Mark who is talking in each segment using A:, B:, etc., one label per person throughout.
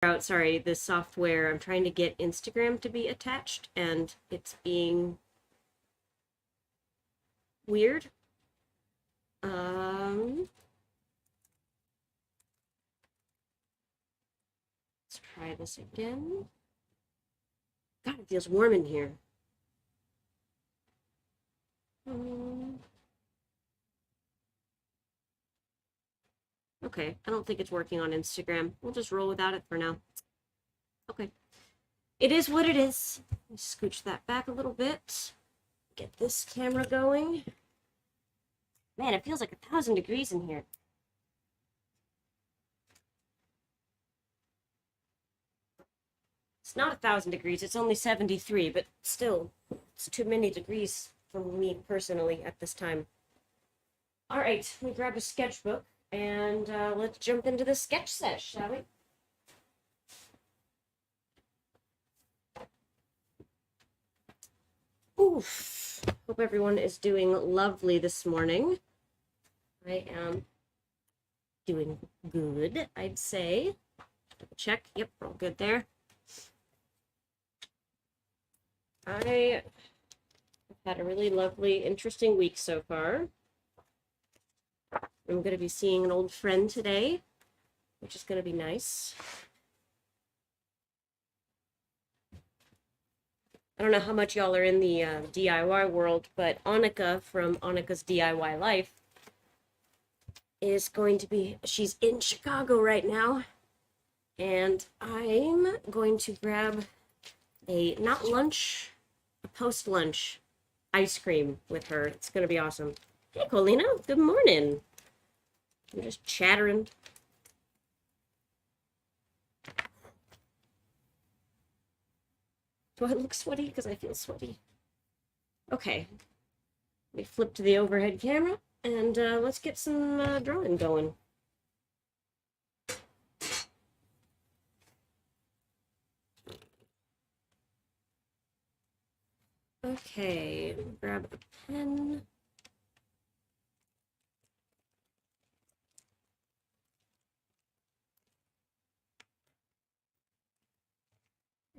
A: out, sorry, the software. I'm trying to get Instagram to be attached and it's being weird. Let's try this again. God, it feels warm in here. Okay, I don't think it's working on Instagram. We'll just roll without it for now. Okay. It is what it is. Scooch that back a little bit. Get this camera going. Man, it feels like 1,000 degrees in here. It's not 1,000 degrees, it's only 73, but still, it's too many degrees for me personally at this time. All right, let me grab a sketchbook and let's jump into the sketch sesh, shall we? Oof. Hope everyone is doing lovely this morning. I am doing good, I'd say. Double check. Yep, we're all good there. I have had a really lovely, interesting week so far. I'm going to be seeing an old friend today, which is going to be nice. I don't know how much y'all are in the DIY world, but Annika from Annika's DIY Life is going to be, she's in Chicago right now, and I'm going to grab a, not lunch, a post-lunch ice cream with her. It's going to be awesome. Hey, Colina, good morning. I'm just chattering. Do I look sweaty? Because I feel sweaty. Okay. Let me flip to the overhead camera, and let's get some drawing going. Okay, grab a pen.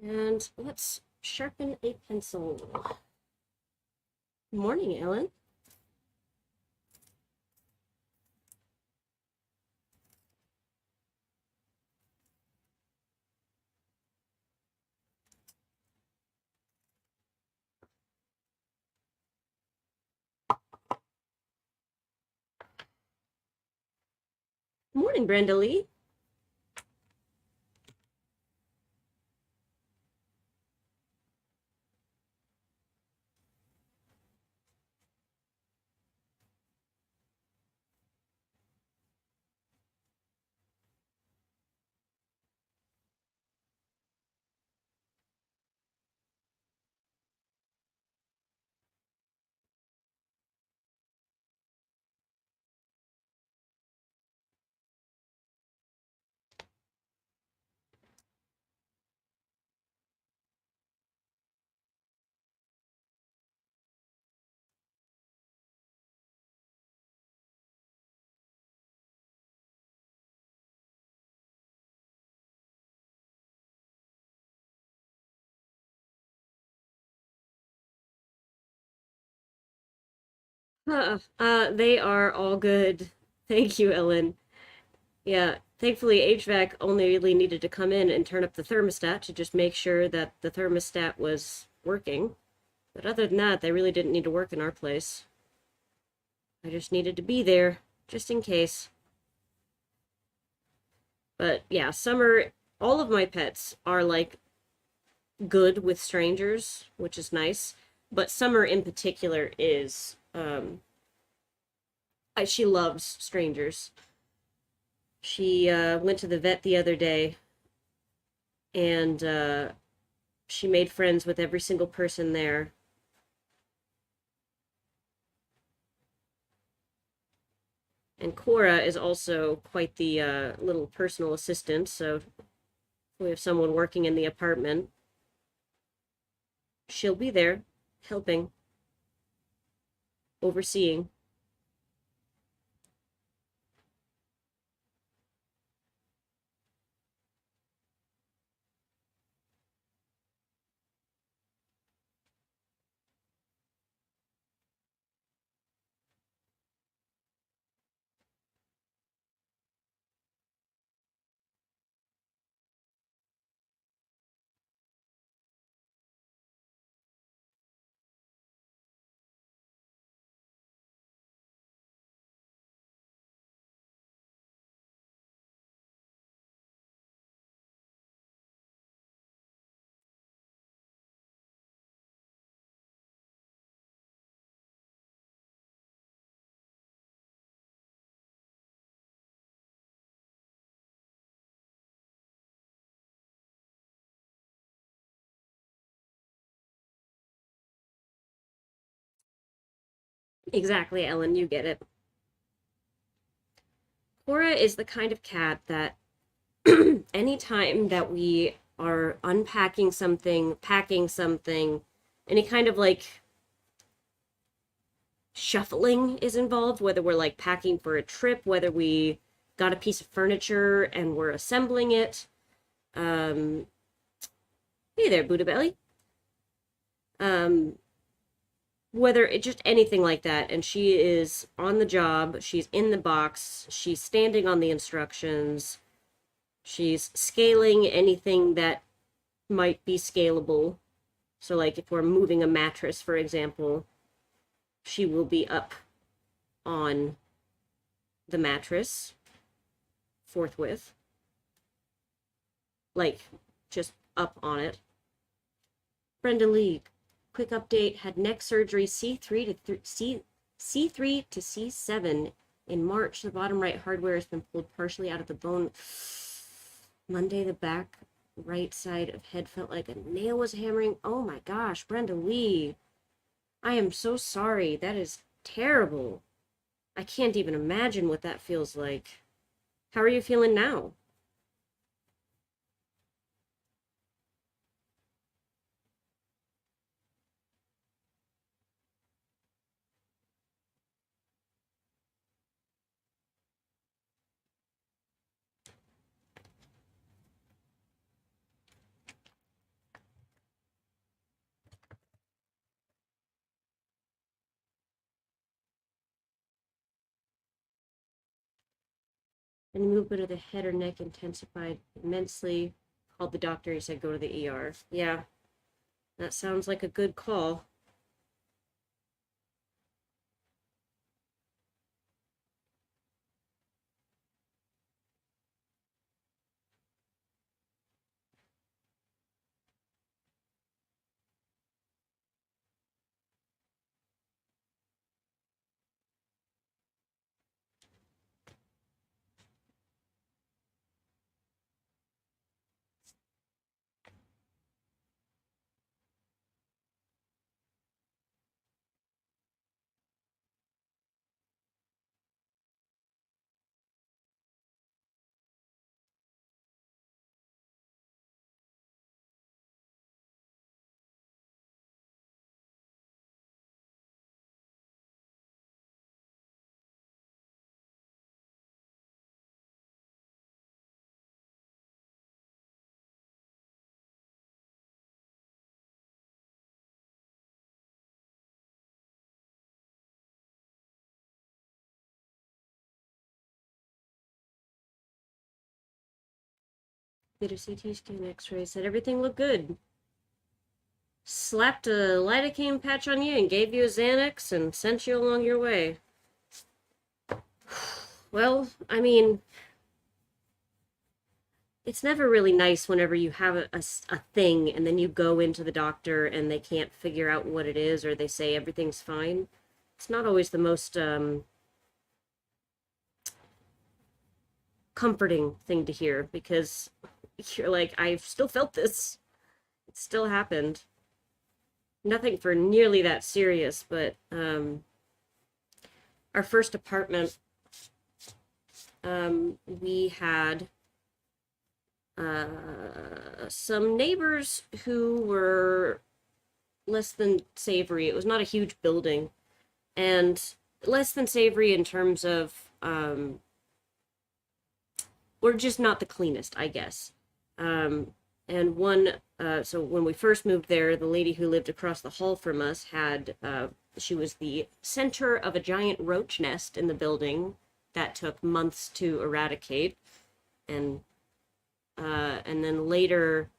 A: And let's sharpen a pencil. Good morning, Ellen. Good morning, Brenda Lee. They are all good. Thank you, Ellen. Yeah, thankfully HVAC only really needed to come in and turn up the thermostat to just make sure that the thermostat was working. But other than that, they really didn't need to work in our place. I just needed to be there, just in case. But yeah, Summer, all of my pets are like good with strangers, which is nice. But Summer in particular is, she loves strangers. She went to the vet the other day and she made friends with every single person there. And Cora is also quite the little personal assistant, so we have someone working in the apartment. She'll be there, helping, overseeing. Exactly, Ellen, you get it. Cora is the kind of cat that anytime that we are unpacking something, packing something, any kind of like shuffling is involved, whether we're like packing for a trip, whether we got a piece of furniture and we're assembling it. Um, hey there, Buddha Belly. Um, whether it just anything like that, and she is on the job, she's in the box, she's standing on the instructions, she's scaling anything that might be scalable. So, like if we're moving a mattress, for example, she will be up on the mattress forthwith, like just up on it. Brenda Lee, quick update: had neck surgery C3 to C3 to C7 in March. The bottom right hardware has been pulled partially out of the bone. Monday, the back right side of head felt like a nail was hammering. Oh my gosh, Brenda Lee. I am so sorry. That is terrible. I can't even imagine what that feels like. How are you feeling now? And the movement of the head or neck intensified immensely. Called the doctor. He said go to the ER. Yeah, that sounds like a good call. Did a CT scan, X-ray, said everything looked good. Slapped a lidocaine patch on you and gave you a Xanax and sent you along your way. Well, I mean, it's never really nice whenever you have a thing and then you go into the doctor and they can't figure out what it is or they say everything's fine. It's not always the most comforting thing to hear because you're like, I've still felt this. It still happened. Nothing for nearly that serious, but our first apartment, we had some neighbors who were less than savory. It was not a huge building, and less than savory in terms of we're just not the cleanest, I guess. And one, so when we first moved there, the lady who lived across the hall from us had, she was the center of a giant roach nest in the building that took months to eradicate. And, and then later,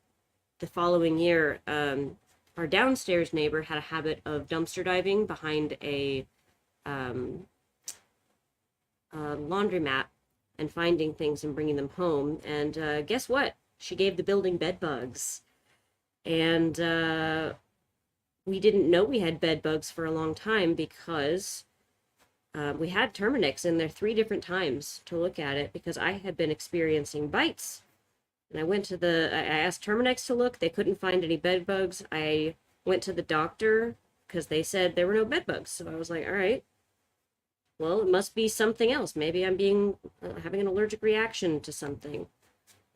A: the following year, our downstairs neighbor had a habit of dumpster diving behind a laundromat and finding things and bringing them home. And guess what? She gave the building bed bugs. And we didn't know we had bed bugs for a long time because we had Terminix in there 3 different times to look at it because I had been experiencing bites. And I asked Terminix to look. They couldn't find any bed bugs. I went to the doctor because they said there were no bed bugs. So I was like, all right. well, it must be something else. Maybe I'm being having an allergic reaction to something.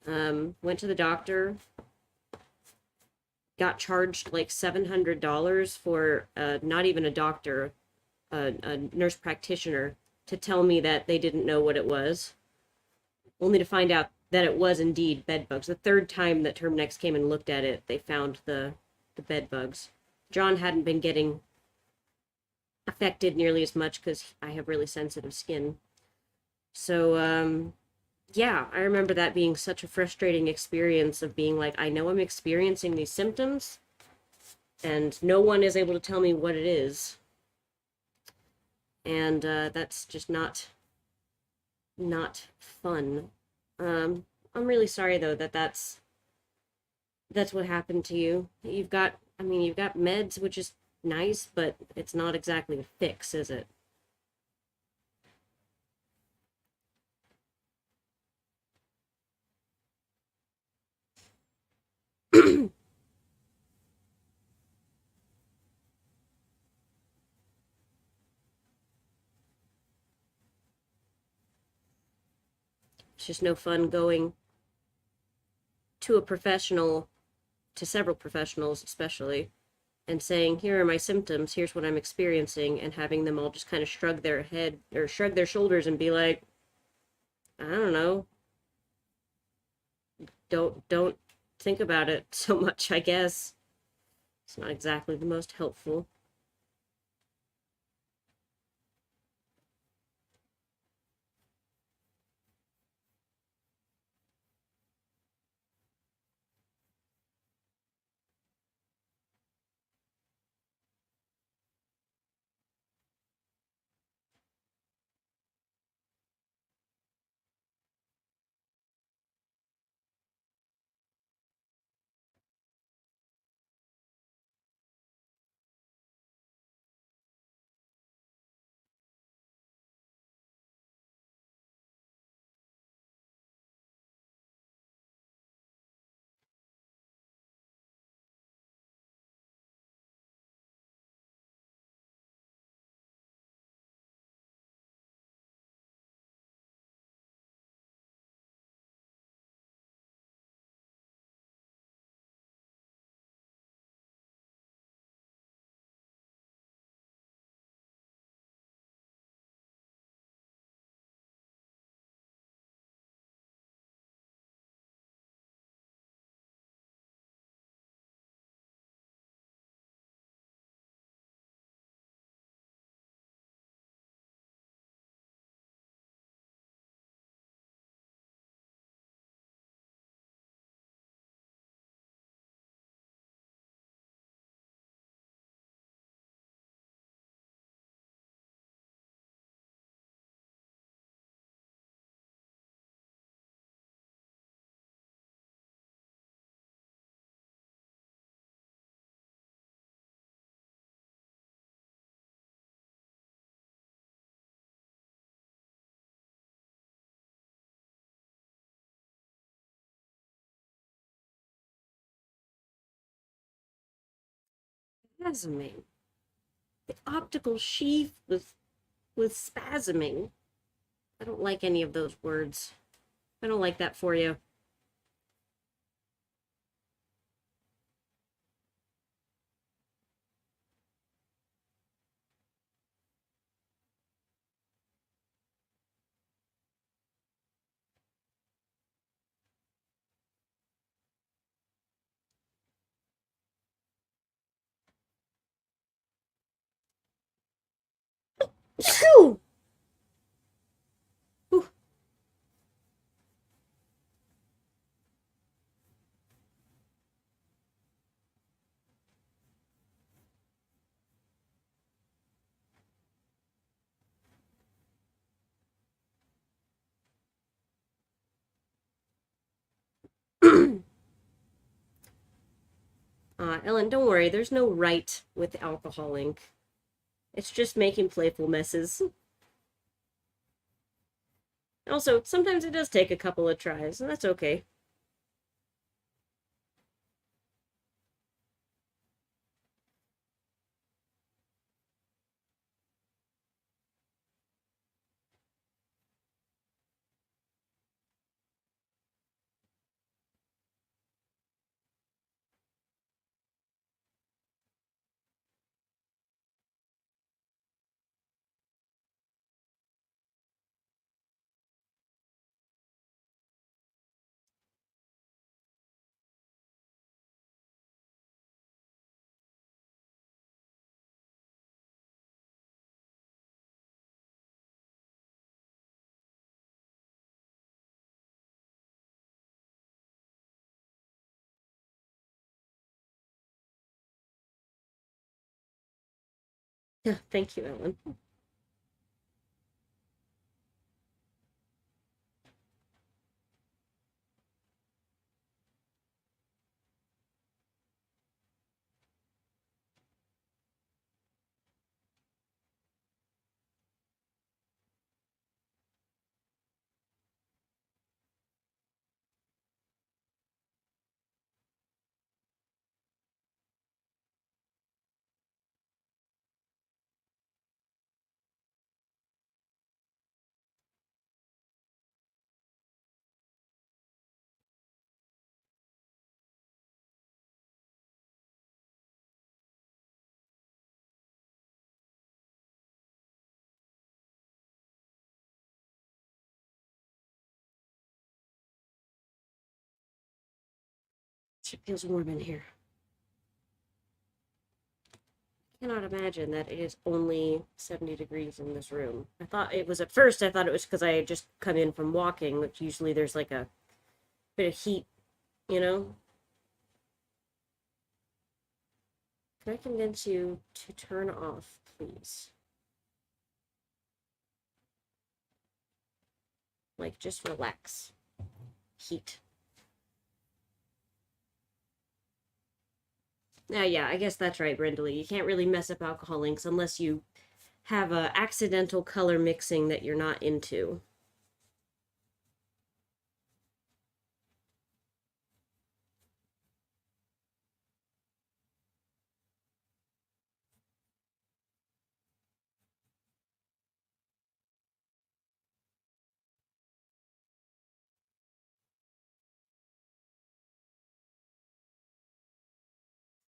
A: Went to the doctor, got charged like $700 for not even a doctor, a nurse practitioner, to tell me that they didn't know what it was, only to find out that it was indeed bed bugs. The third time that Terminex came and looked at it, they found the bed bugs. John hadn't been getting affected nearly as much because I have really sensitive skin. So, yeah, I remember that being such a frustrating experience of being like, I know I'm experiencing these symptoms, and no one is able to tell me what it is. And that's just not fun. I'm really sorry though that that's what happened to you. You've got, I mean, you've got meds, which is nice, but it's not exactly a fix, is it? It's just no fun going to a professional, to several professionals especially, and saying, here are my symptoms, here's what I'm experiencing, and having them all just kind of shrug their head or shrug their shoulders and be like, I don't know, don't think about it so much, I guess. It's not exactly the most helpful. Spasming. The optical sheath with spasming. I don't like any of those words. I don't like that for you. Ellen, don't worry. There's no right with alcohol ink. It's just making playful messes. Also, sometimes it does take a couple of tries, and that's okay. Yeah, thank you, Ellen. It feels warm in here. Cannot imagine that it is only 70 degrees in this room. I thought it was at first, I thought it was because I had just come in from walking, which usually there's like a bit of heat, you know? Can I convince you to turn off, please? Like, just relax. Heat. Yeah, I guess that's right, Brindley. You can't really mess up alcohol inks unless you have a accidental color mixing that you're not into.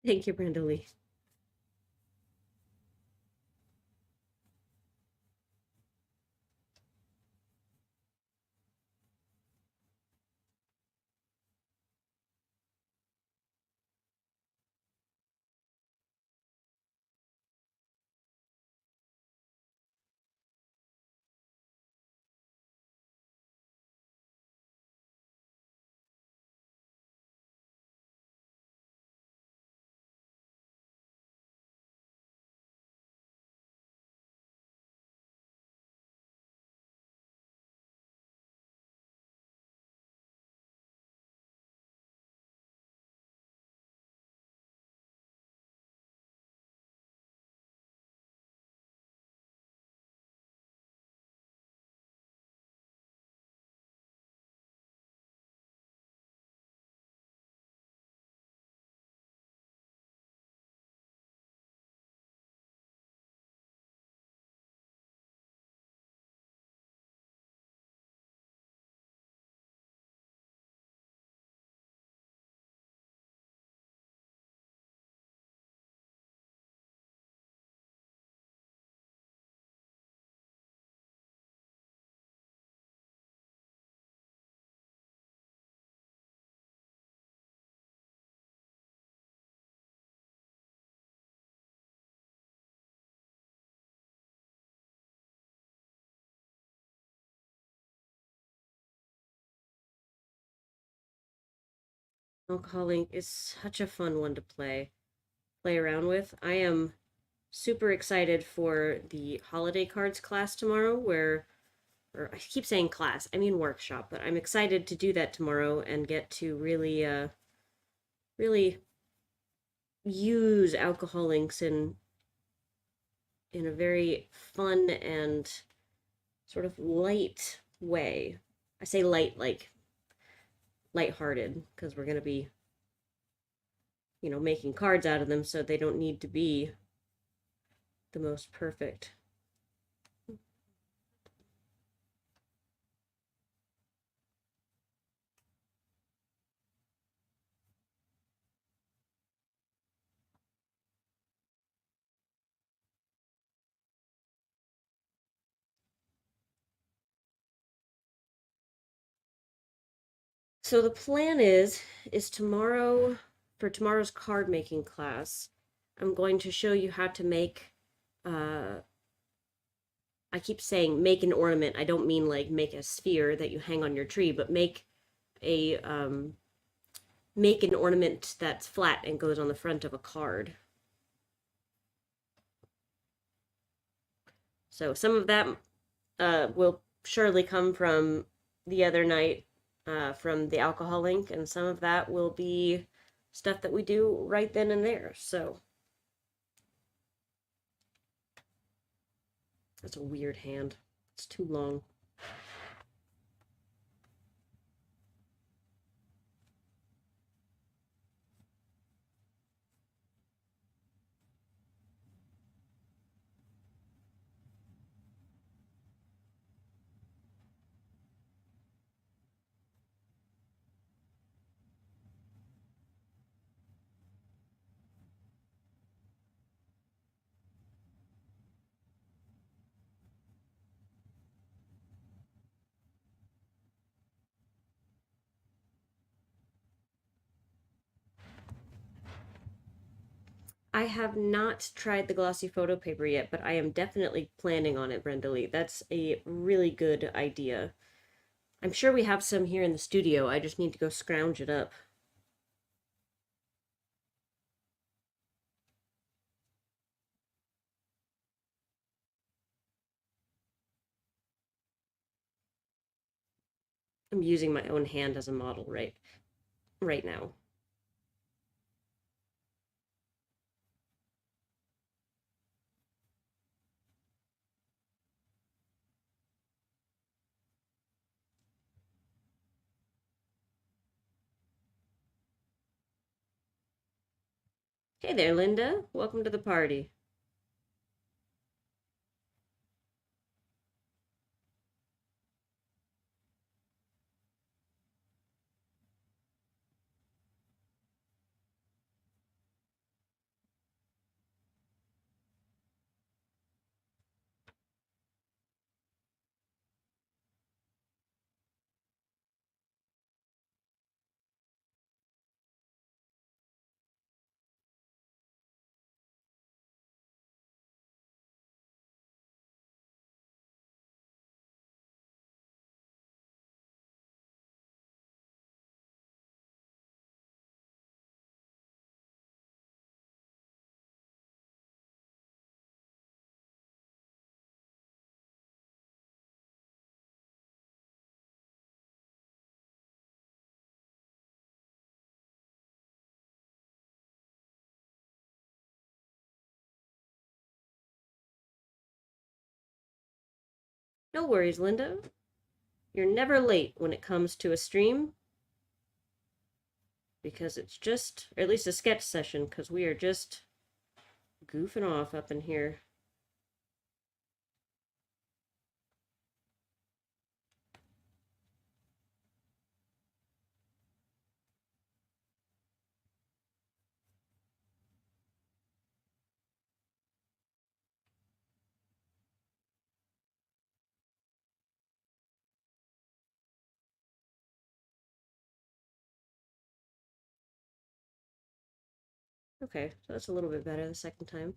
A: Thank you, Brindley. Alcohol ink is such a fun one to play around with. I am super excited for the holiday cards class tomorrow, or I keep saying class, I mean workshop, but I'm excited to do that tomorrow and get to really use alcohol inks in a very fun and sort of light way. I say light like lighthearted because we're going to be, making cards out of them, so they don't need to be the most perfect. So the plan is tomorrow, for tomorrow's card making class, I'm going to show you how to make uh I keep saying make an ornament. I don't mean like make a sphere that you hang on your tree, but a make an ornament that's flat and goes on the front of a card. So some of that will surely come from the other night from the alcohol link, and some of that will be stuff that we do right then and there. So that's a weird hand. It's too long. I have not tried the glossy photo paper yet, but I am definitely planning on it, Brenda Lee. That's a really good idea. I'm sure we have some here in the studio. I just need to go scrounge it up. I'm using my own hand as a model right now. Hey there, Linda. Welcome to the party. No worries, Linda. You're never late when it comes to a stream because it's just, or at least a sketch session, because we are just goofing off up in here. Okay, so that's a little bit better the second time.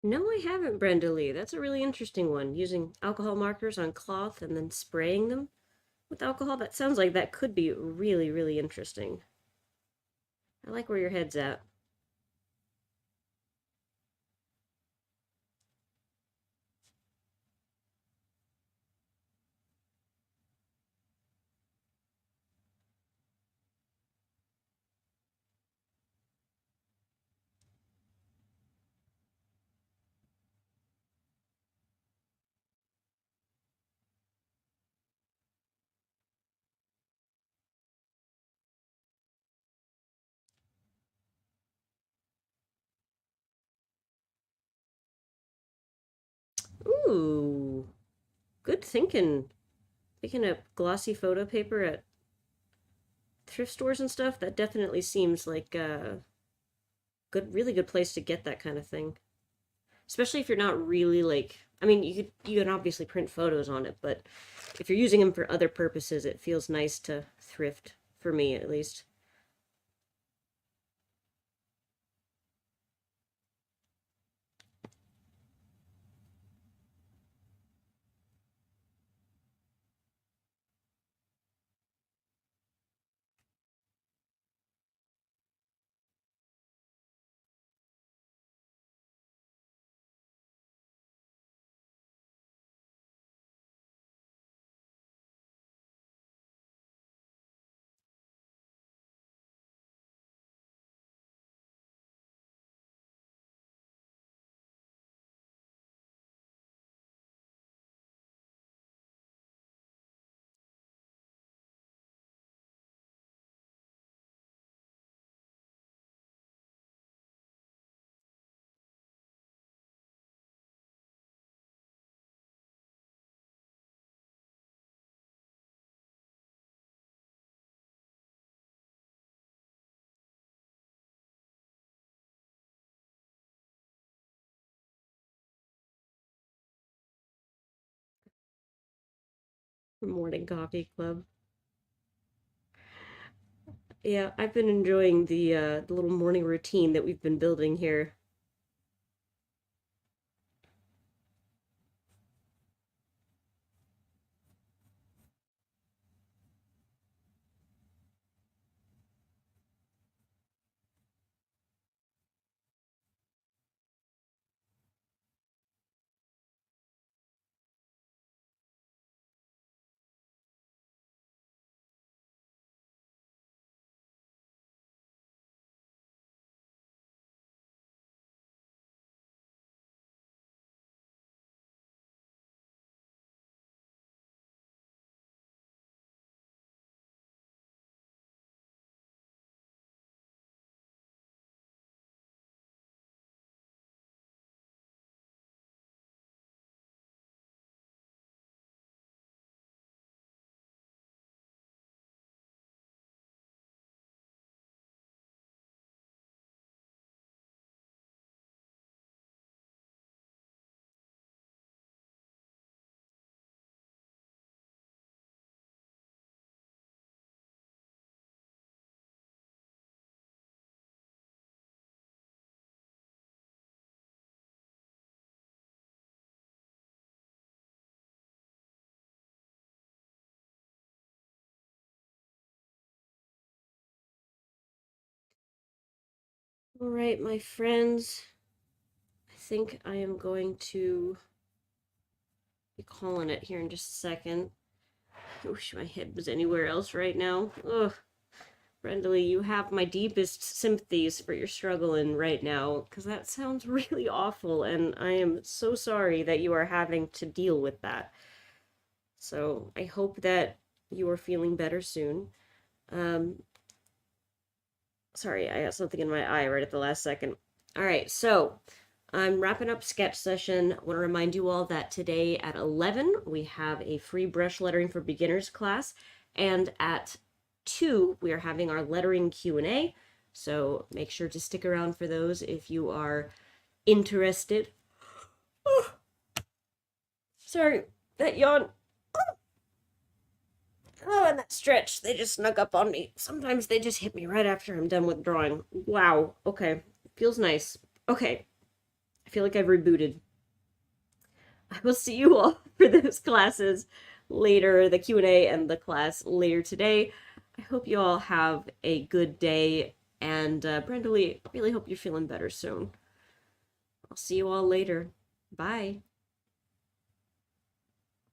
A: No, I haven't, Brenda Lee. That's a really interesting one. Using alcohol markers on cloth and then spraying them with alcohol. That sounds like that could be really, really interesting. I like where your head's at. Ooh, good thinking. Picking up glossy photo paper at thrift stores and stuff, that definitely seems like a really good place to get that kind of thing. Especially if you're not really like, I mean, you can obviously print photos on it, but if you're using them for other purposes, it feels nice to thrift, for me at least. Morning coffee club. Yeah, I've been enjoying the little morning routine that we've been building here. All right, my friends, I think I am going to be calling it here in just a second. I wish my head was anywhere else right now. Ugh. Brenda, you have my deepest sympathies for your struggling right now, because that sounds really awful, and I am so sorry that you are having to deal with that. So I hope that you are feeling better soon. Um, Sorry, I got something in my eye right at the last second. All right, so I'm wrapping up sketch session. I want to remind you all that today at 11 we have a free brush lettering for beginners class, and at 2 we are having our lettering Q&A. So make sure to stick around for those if you are interested. Sorry, that yawn. Oh, and that stretch. They just snuck up on me. Sometimes they just hit me right after I'm done with drawing. Wow. Okay. Feels nice. Okay. I feel like I've rebooted. I will see you all for those classes later, the Q&A and the class later today. I hope you all have a good day, and Brenda Lee, really hope you're feeling better soon. I'll see you all later. Bye.